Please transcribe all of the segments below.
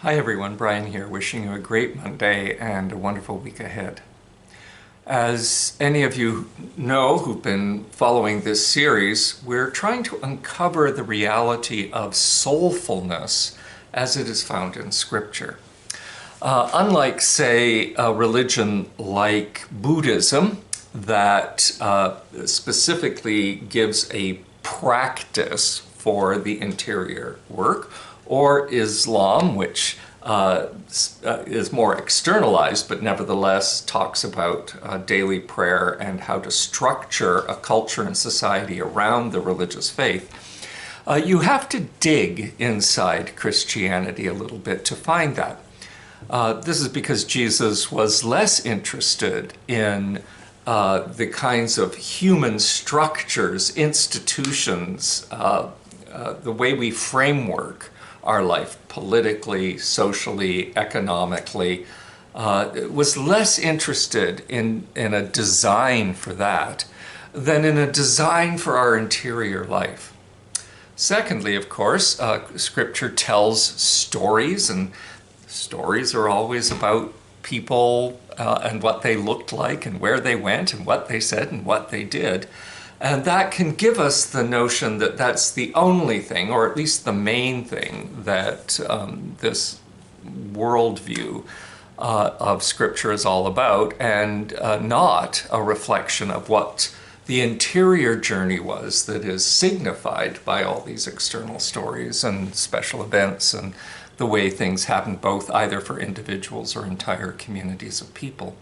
Hi everyone, Brian here, wishing you a great Monday and a wonderful week ahead. As any of you know who've been following this series, we're trying to uncover the reality of soulfulness as it is found in Scripture. Unlike, say, a religion like Buddhism that specifically gives a practice for the interior work, or Islam, which is more externalized, but nevertheless talks about daily prayer and how to structure a culture and society around the religious faith. You have to dig inside Christianity a little bit to find that. This is because Jesus was less interested in the kinds of human structures, institutions, the way we framework our life politically, socially, economically, was less interested in a design for that than in a design for our interior life. Secondly, of course, Scripture tells stories, and stories are always about people and what they looked like and where they went and what they said and what they did. And that can give us the notion that that's the only thing, or at least the main thing, that this worldview of Scripture is all about, and not a reflection of what the interior journey was that is signified by all these external stories and special events and the way things happen, both either for individuals or entire communities of people.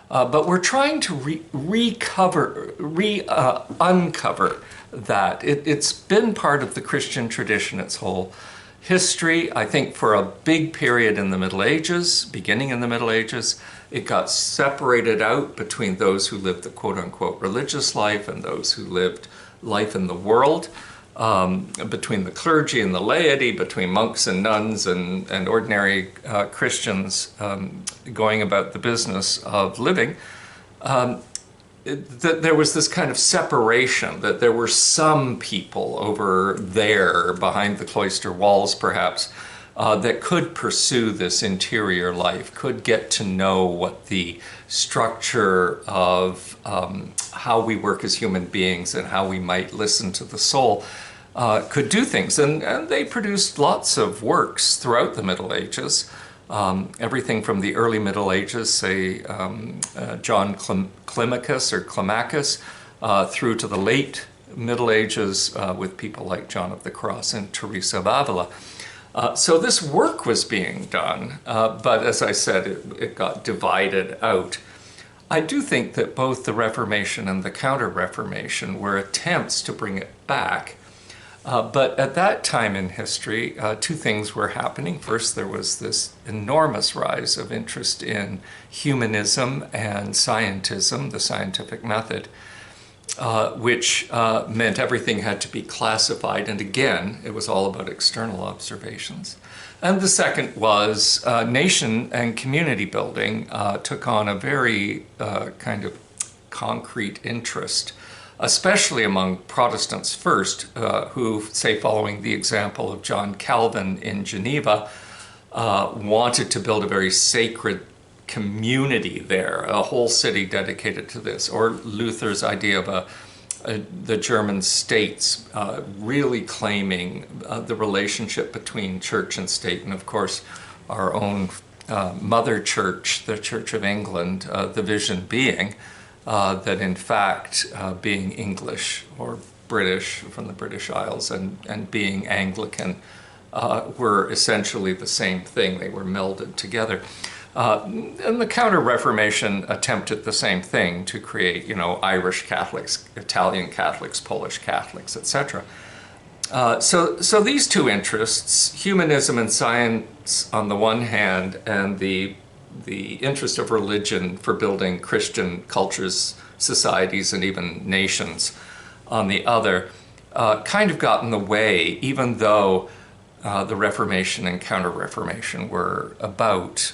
But we're trying to uncover that. It's been part of the Christian tradition its whole history. I think for a big period in the Middle Ages, beginning in the Middle Ages, it got separated out between those who lived the quote-unquote religious life and those who lived life in the world, between the clergy and the laity, between monks and nuns and ordinary Christians going about the business of living. That there was this kind of separation, that there were some people over there behind the cloister walls perhaps that could pursue this interior life, could get to know what the structure of how we work as human beings and how we might listen to the soul could do things. And they produced lots of works throughout the Middle Ages. Everything from the early Middle Ages, say John Climacus, through to the late Middle Ages with people like John of the Cross and Teresa of Avila. So this work was being done, but as I said, it got divided out. I do think that both the Reformation and the Counter-Reformation were attempts to bring it back. But at that time in history, two things were happening. First, there was this enormous rise of interest in humanism and scientism, the scientific method, which meant everything had to be classified. And again, it was all about external observations. And the second was nation and community building took on a very kind of concrete interest, especially among Protestants first, who, say, following the example of John Calvin in Geneva, wanted to build a very sacred community there, a whole city dedicated to this, or Luther's idea of the German states, really claiming the relationship between church and state, and of course our own mother church, the Church of England, the vision being that in fact being English or British from the British Isles and being Anglican were essentially the same thing. They were melded together. And the Counter-Reformation attempted the same thing to create, Irish Catholics, Italian Catholics, Polish Catholics, etc. So these two interests, humanism and science on the one hand, and the interest of religion for building Christian cultures, societies, and even nations on the other, kind of got in the way, even though the Reformation and Counter-Reformation were about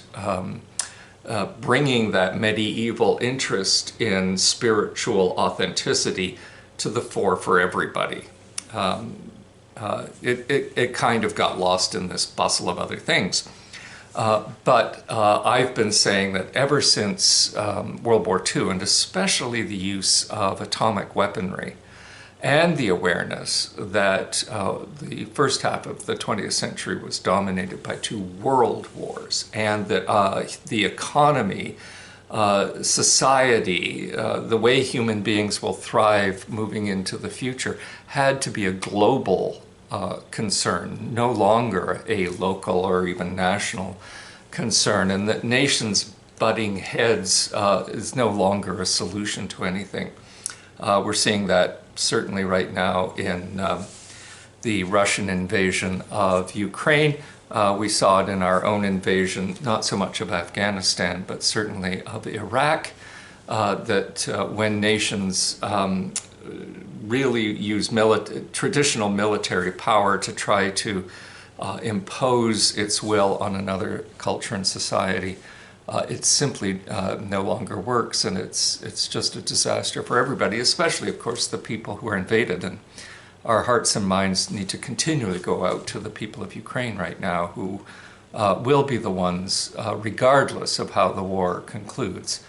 bringing that medieval interest in spiritual authenticity to the fore for everybody. it kind of got lost in this bustle of other things. But I've been saying that ever since World War II, and especially the use of atomic weaponry, and the awareness that the first half of the 20th century was dominated by 2 world wars, and that the economy, society, the way human beings will thrive moving into the future had to be a global concern, no longer a local or even national concern, and that nations butting heads is no longer a solution to anything. We're seeing that certainly right now in the Russian invasion of Ukraine. We saw it in our own invasion, not so much of Afghanistan, but certainly of Iraq, that when nations really use traditional military power to try to impose its will on another culture and society, it simply no longer works, and it's just a disaster for everybody, especially, of course, the people who are invaded. And our hearts and minds need to continually go out to the people of Ukraine right now, who will be the ones, regardless of how the war concludes,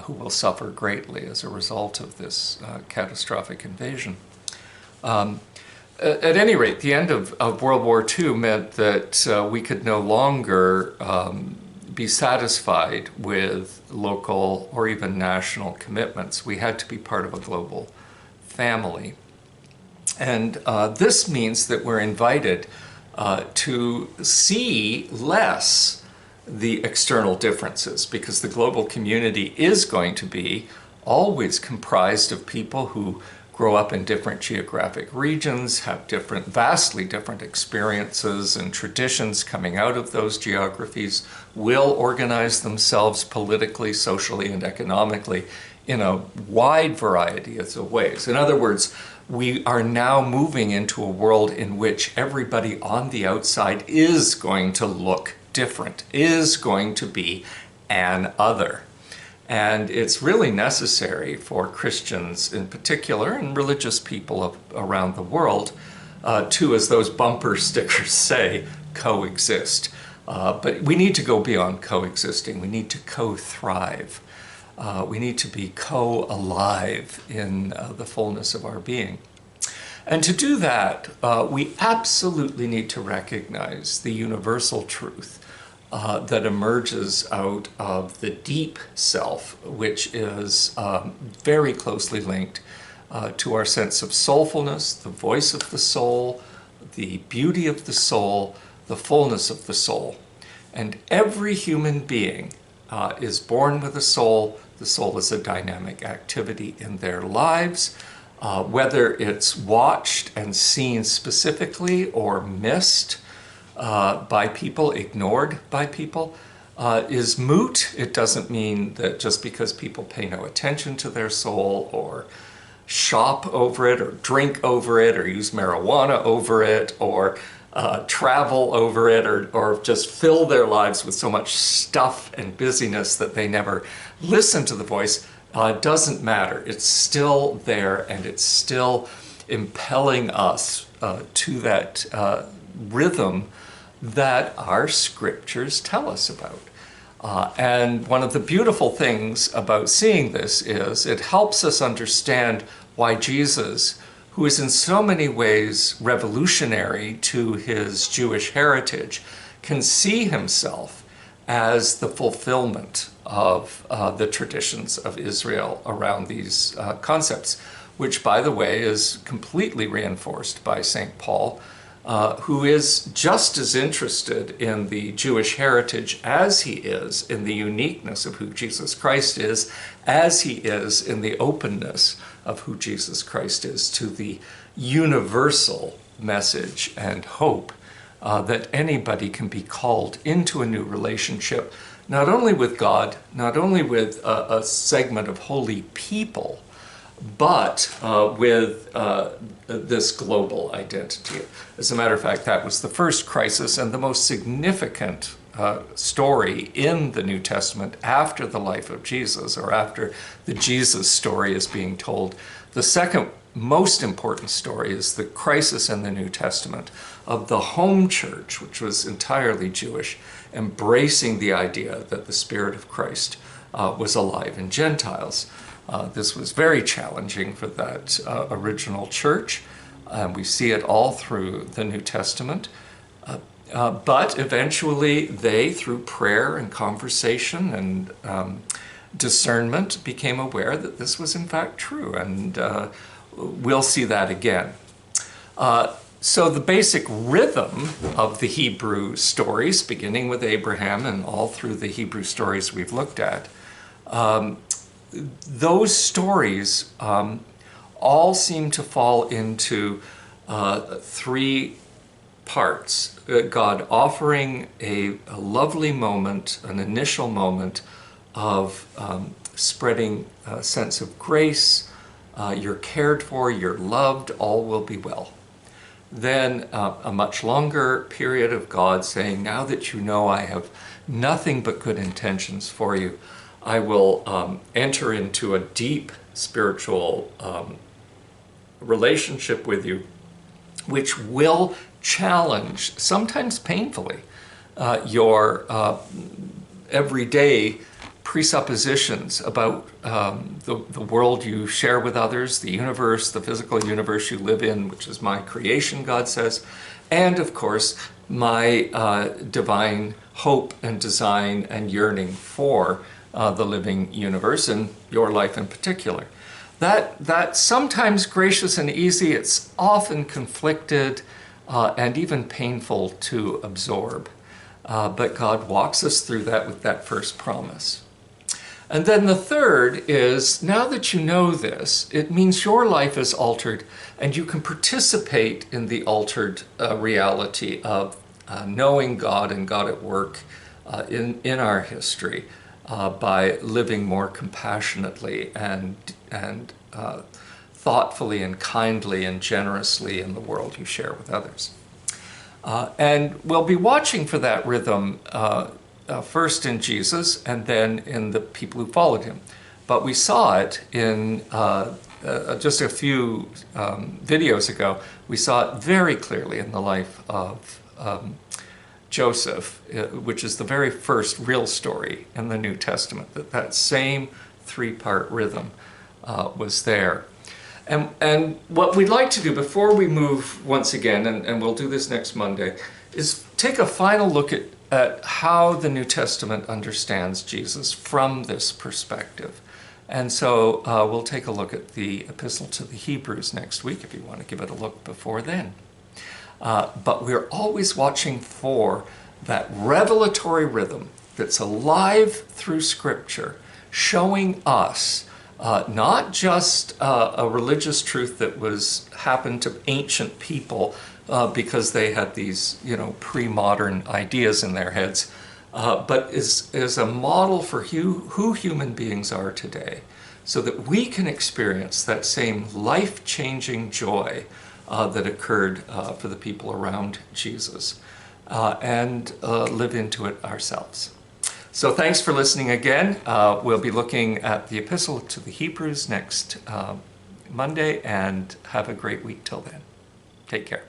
who will suffer greatly as a result of this catastrophic invasion. At any rate, the end of World War II meant that we could no longer be satisfied with local or even national commitments. We had to be part of a global family. And this means that we're invited to see less the external differences, because the global community is going to be always comprised of people who grow up in different geographic regions, have vastly different experiences and traditions coming out of those geographies, will organize themselves politically, socially, and economically in a wide variety of ways. In other words, we are now moving into a world in which everybody on the outside is going to look different, is going to be an other. And it's really necessary for Christians in particular, and religious people around the world, to, as those bumper stickers say, coexist. But we need to go beyond coexisting. We need to co-thrive. We need to be co-alive in the fullness of our being. And to do that, we absolutely need to recognize the universal truth that emerges out of the deep self, which is very closely linked to our sense of soulfulness, the voice of the soul, the beauty of the soul, the fullness of the soul. And every human being is born with a soul. The soul is a dynamic activity in their lives, whether it's watched and seen specifically or missed by people, ignored by people, is moot. It doesn't mean that just because people pay no attention to their soul, or shop over it, or drink over it, or use marijuana over it, or travel over it, or just fill their lives with so much stuff and busyness that they never listen to the voice, doesn't matter. It's still there, and it's still impelling us to that rhythm that our scriptures tell us about. And one of the beautiful things about seeing this is it helps us understand why Jesus, who is in so many ways revolutionary to his Jewish heritage, can see himself as the fulfillment of the traditions of Israel around these concepts, which, by the way, is completely reinforced by St. Paul, who is just as interested in the Jewish heritage as he is in the uniqueness of who Jesus Christ is, as he is in the openness of who Jesus Christ is to the universal message and hope that anybody can be called into a new relationship, not only with God, not only with a segment of holy people, but with this global identity. As a matter of fact, that was the first crisis and the most significant story in the New Testament after the life of Jesus, or after the Jesus story is being told. The second most important story is the crisis in the New Testament of the home church, which was entirely Jewish, embracing the idea that the Spirit of Christ was alive in Gentiles. This was very challenging for that original church. We see it all through the New Testament. But eventually they, through prayer and conversation and discernment, became aware that this was in fact true, and we'll see that again. So the basic rhythm of the Hebrew stories, beginning with Abraham and all through the Hebrew stories we've looked at, those stories all seem to fall into three parts. God offering a lovely moment, an initial moment of spreading a sense of grace, you're cared for, you're loved, all will be well. Then a much longer period of God saying, now that you know I have nothing but good intentions for you, I will enter into a deep spiritual relationship with you, which will challenge, sometimes painfully, your everyday presuppositions about the world you share with others, the universe, the physical universe you live in, which is my creation, God says, and of course, my divine hope and design and yearning for the living universe, and your life in particular. That's sometimes gracious and easy, it's often conflicted and even painful to absorb. But God walks us through that with that first promise. And then the third is, now that you know this, it means your life is altered and you can participate in the altered reality of knowing God and God at work in our history by living more compassionately and thoughtfully and kindly and generously in the world you share with others. And we'll be watching for that rhythm first in Jesus and then in the people who followed him. But we saw it in just a few videos ago. We saw it very clearly in the life of Joseph, which is the very first real story in the New Testament, that same three-part rhythm was there. And what we'd like to do before we move once again, and we'll do this next Monday, is take a final look at how the New Testament understands Jesus from this perspective. And so we'll take a look at the Epistle to the Hebrews next week, if you want to give it a look before then. But we're always watching for that revelatory rhythm that's alive through Scripture, showing us not just a religious truth that happened to ancient people because they had these, pre-modern ideas in their heads, but is a model for who human beings are today, so that we can experience that same life-changing joy that occurred for the people around Jesus and live into it ourselves. So thanks for listening again. We'll be looking at the Epistle to the Hebrews next Monday, and have a great week till then. Take care.